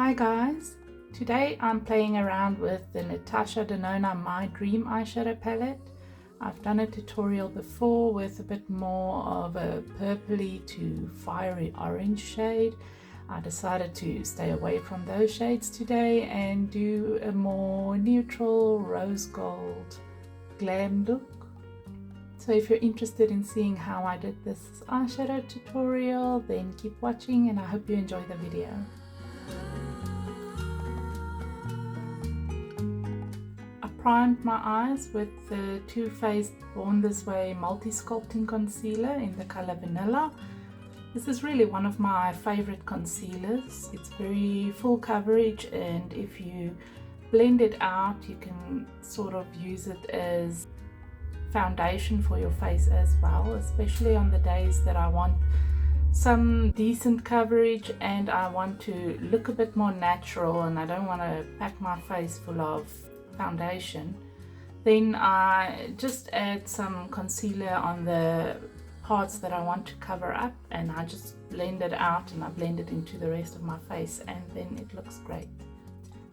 Hi guys, today I'm playing around with the Natasha Denona My Dream eyeshadow palette. I've done a tutorial before with a bit more of a purpley to fiery orange shade. I decided to stay away from those shades today and do a more neutral rose gold glam look. So if you're interested in seeing how I did this eyeshadow tutorial, then keep watching and I hope you enjoy the video. I primed my eyes with the Too Faced Born This Way Multi-Sculpting Concealer in the color Vanilla. This is really one of my favorite concealers. It's very full coverage, and if you blend it out, you can sort of use it as foundation for your face as well, especially on the days that I want some decent coverage and I want to look a bit more natural and I don't want to pack my face full of foundation. Then I just add some concealer on the parts that I want to cover up and I just blend it out and I blend it into the rest of my face and then it looks great.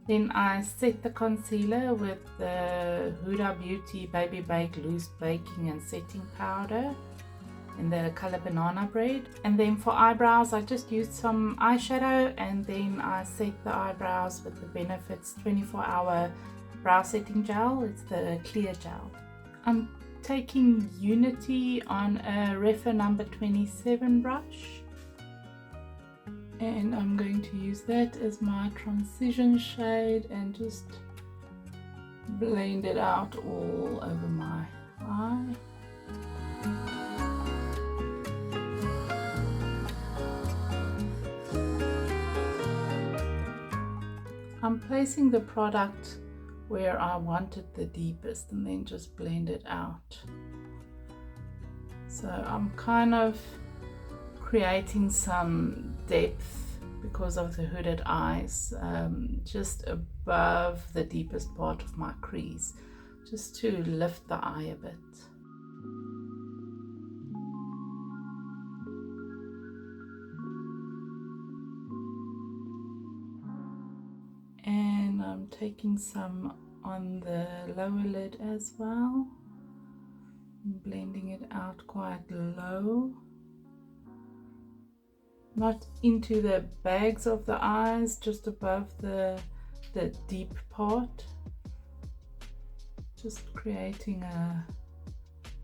Then I set the concealer with the Huda Beauty Baby Bake Loose Baking and Setting Powder in the color Banana Bread. And then for eyebrows I just used some eyeshadow and then I set the eyebrows with the Benefits 24-hour brow setting gel. It's the clear gel. I'm taking Unity on a Refa number 27 brush. And I'm going to use that as my transition shade and just blend it out all over my eye. I'm placing the product where I want it the deepest and then just blend it out. So I'm kind of creating some depth because of the hooded eyes, just above the deepest part of my crease, just to lift the eye a bit. And I'm taking some on the lower lid as well, blending it out quite low. Not into the bags of the eyes, just above the deep part, just creating a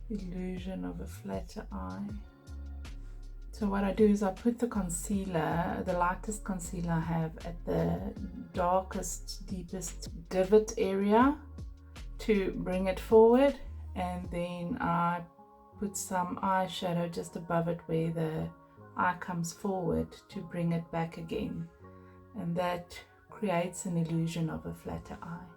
illusion of a flatter eye. So what I do is I put the concealer, the lightest concealer I have, at the darkest, deepest divot area to bring it forward, and then I put some eyeshadow just above it where the eye comes forward to bring it back again, and that creates an illusion of a flatter eye.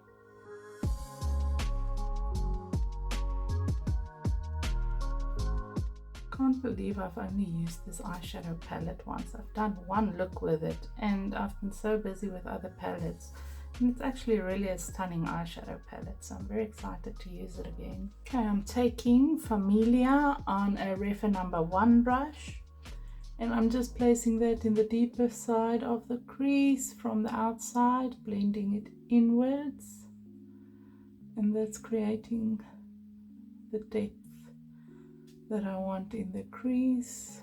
Can't believe I've only used this eyeshadow palette once. I've done one look with it and I've been so busy with other palettes, and it's actually really a stunning eyeshadow palette, so I'm very excited to use it again. Okay, I'm taking Familia on a Refa number 1 brush. And I'm just placing that in the deeper side of the crease from the outside, blending it inwards. And that's creating the depth that I want in the crease.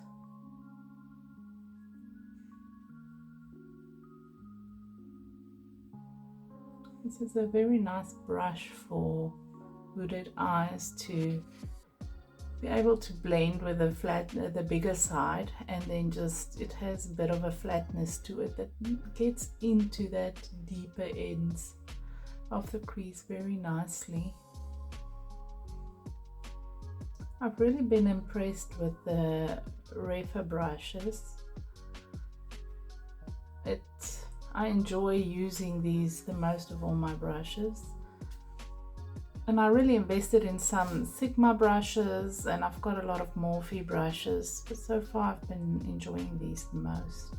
This is a very nice brush for hooded eyes to be able to blend with the bigger side, and then just it has a bit of a flatness to it that gets into that deeper ends of the crease very nicely. I've really been impressed with the Refa brushes. I enjoy using these the most of all my brushes. And I really invested in some Sigma brushes, and I've got a lot of Morphe brushes, but so far I've been enjoying these the most.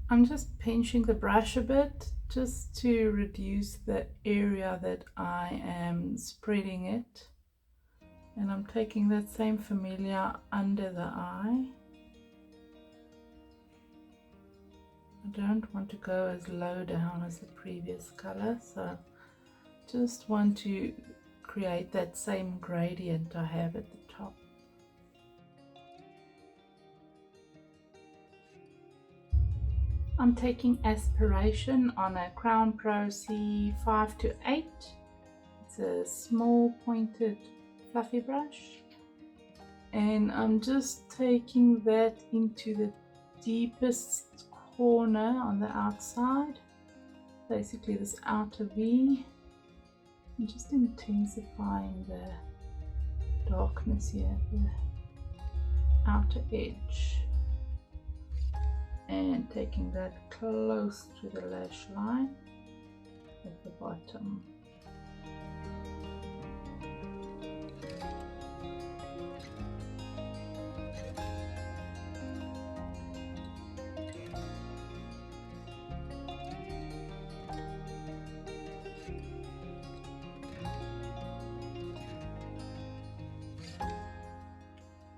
I'm just pinching the brush a bit just to reduce the area that I am spreading it. And I'm taking that same familiar under the eye. I don't want to go as low down as the previous color, so just want to create that same gradient I have at the top. I'm taking Aspiration on a Crown Pro C5 to 8. It's a small pointed fluffy brush, and I'm just taking that into the deepest corner on the outside, basically this outer V, and just intensifying the darkness here at the outer edge, and taking that close to the lash line at the bottom.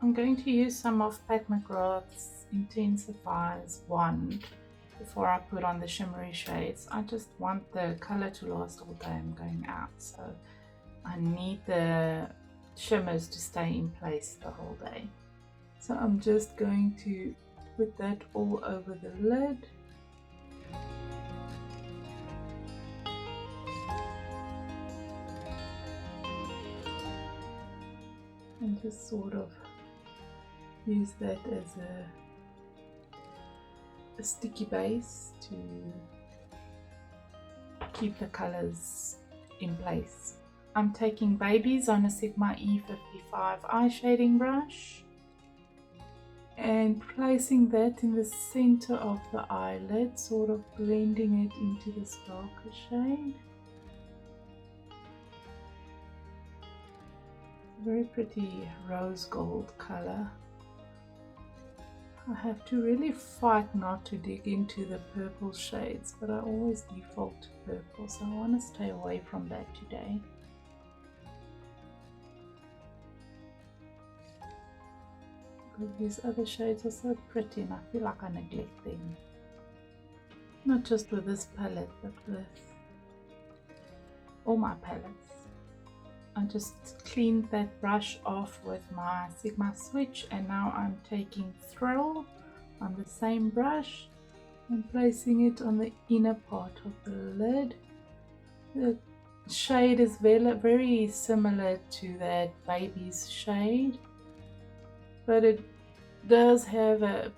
I'm going to use some of Pat McGrath's Intensifiers wand before I put on the shimmery shades. I just want the color to last all day. I'm going out, so I need the shimmers to stay in place the whole day. So I'm just going to put that all over the lid. And just sort of use that as a sticky base to keep the colors in place. I'm taking Babies on a Sigma E55 eye shading brush and placing that in the center of the eyelid, sort of blending it into this darker shade. Very pretty rose gold color. I have to really fight not to dig into the purple shades, but I always default to purple, so I want to stay away from that today. Because these other shades are so pretty and I feel like I neglect them. Not just with this palette, but with all my palettes. I just cleaned that brush off with my Sigma switch, and now I'm taking Thrill on the same brush and placing it on the inner part of the lid. The shade is very similar to that Baby's shade, but it does have a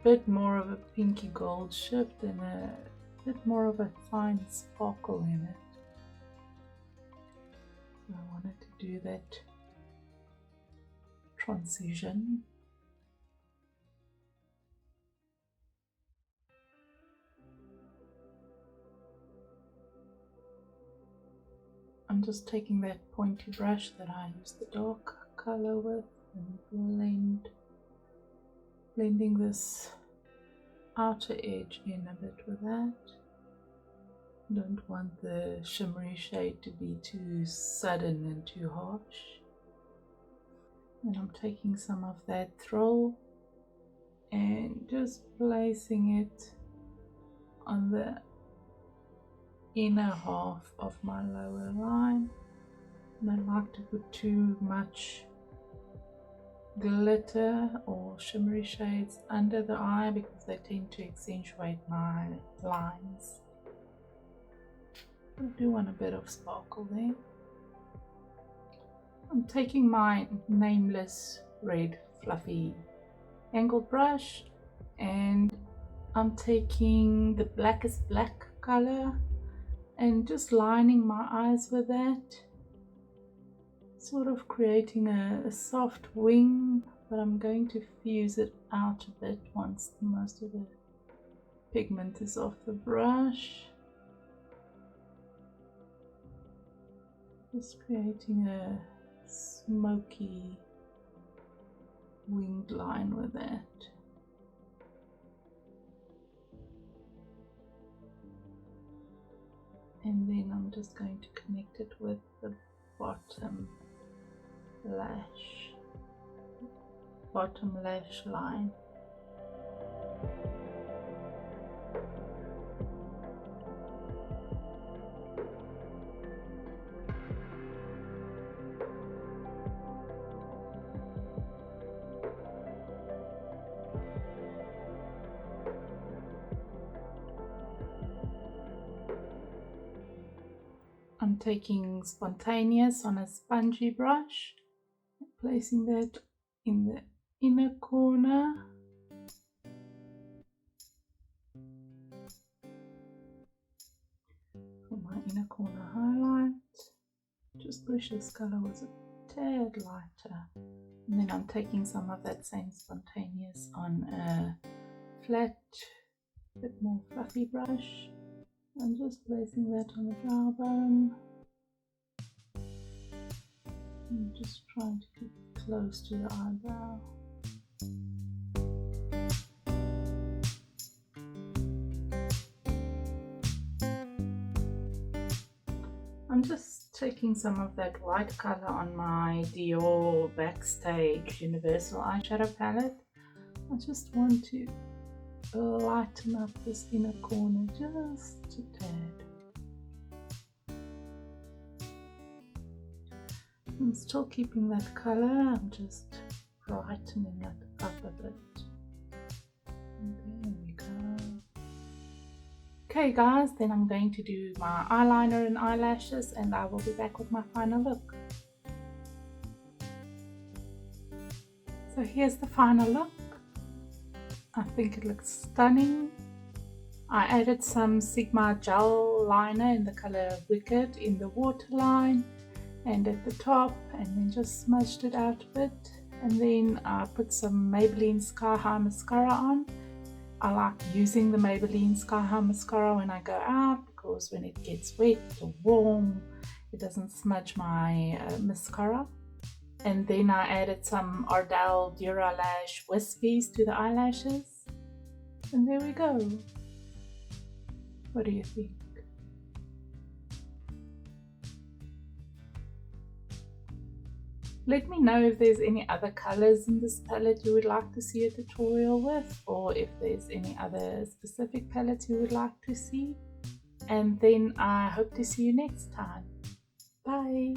bit more of a pinky gold shift and a bit more of a fine sparkle in it. I wanted to do that transition. I'm just taking that pointy brush that I used the dark color with and blending this outer edge in a bit with that. Don't want the shimmery shade to be too sudden and too harsh. And I'm taking some of that Thrill and just placing it on the inner half of my lower line. And I don't like to put too much glitter or shimmery shades under the eye because they tend to accentuate my lines. I do want a bit of sparkle there. I'm taking my nameless red fluffy angled brush and I'm taking the Blackest Black color and just lining my eyes with that, sort of creating a soft wing, but I'm going to fuse it out a bit once most of the pigment is off the brush. Just creating a smoky winged line with that. just going to connect it with the bottom lash line. I'm taking Spontaneous on a spongy brush, placing that in the inner corner. For my inner corner highlight, just wish this color was a tad lighter. And then I'm taking some of that same Spontaneous on a flat, bit more fluffy brush. I'm just placing that on the brow bone. I'm just trying to keep it close to the eyebrow. I'm just taking some of that white color on my Dior Backstage Universal Eyeshadow palette. I just want to lighten up this inner corner just a tad. I'm still keeping that color, I'm just brightening it up a bit. And there we go. Okay guys, then I'm going to do my eyeliner and eyelashes and I will be back with my final look. So here's the final look. I think it looks stunning. I added some Sigma gel liner in the color Wicked in the waterline and at the top, and then just smudged it out a bit, and then I put some Maybelline Sky High mascara on. I like using the Maybelline Sky High mascara when I go out because when it gets wet or warm it doesn't smudge my mascara. And then I added some Ardell Duralash Wispies to the eyelashes. And there we go. What do you think? Let me know if there's any other colors in this palette you would like to see a tutorial with, or if there's any other specific palettes you would like to see. And then I hope to see you next time. Bye!